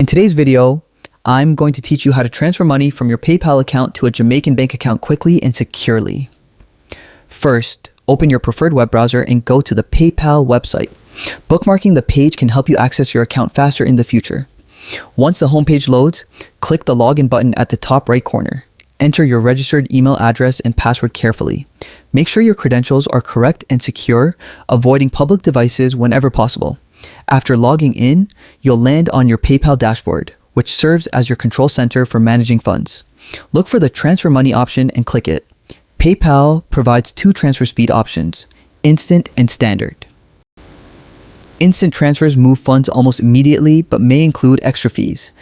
In today's video, I'm going to teach you how to transfer money from your PayPal account to a Jamaican bank account quickly and securely. First, open your preferred web browser and go to the PayPal website. Bookmarking the page can help you access your account faster in the future. Once the homepage loads, click the login button at the top right corner. Enter your registered email address and password carefully. Make sure your credentials are correct and secure, avoiding public devices whenever possible. After logging in, you'll land on your PayPal dashboard, which serves as your control center for managing funds. Look for the transfer money option and click it. PayPal provides two transfer speed options, instant and standard. Instant transfers move funds almost immediately but may include extra fees.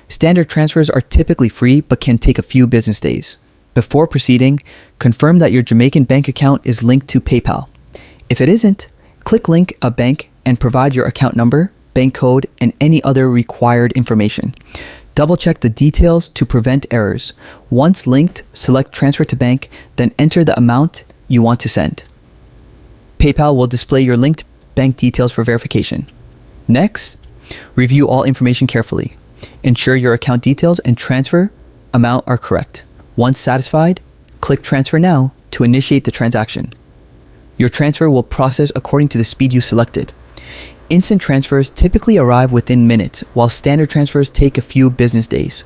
Standard transfers are typically free but can take a few business days. Before proceeding, confirm that your Jamaican bank account is linked to PayPal. If it isn't, click Link a Bank and provide your account number, bank code, and any other required information. Double check the details to prevent errors. Once linked, select Transfer to Bank, then enter the amount you want to send. PayPal will display your linked bank details for verification. Next, review all information carefully. Ensure your account details and transfer amount are correct. Once satisfied, click Transfer Now to initiate the transaction. Your transfer will process according to the speed you selected. Instant transfers typically arrive within minutes, while standard transfers take a few business days.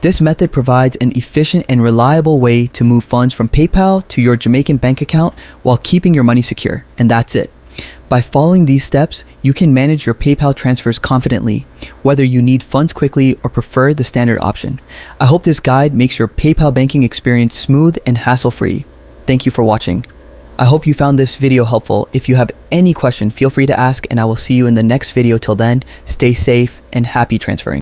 This method provides an efficient and reliable way to move funds from PayPal to your Jamaican bank account while keeping your money secure, and that's it. By following these steps, you can manage your PayPal transfers confidently, whether you need funds quickly or prefer the standard option. I hope this guide makes your PayPal banking experience smooth and hassle-free. Thank you for watching. I hope you found this video helpful. If you have any question, feel free to ask, and I will see you in the next video. Till then, stay safe and happy transferring.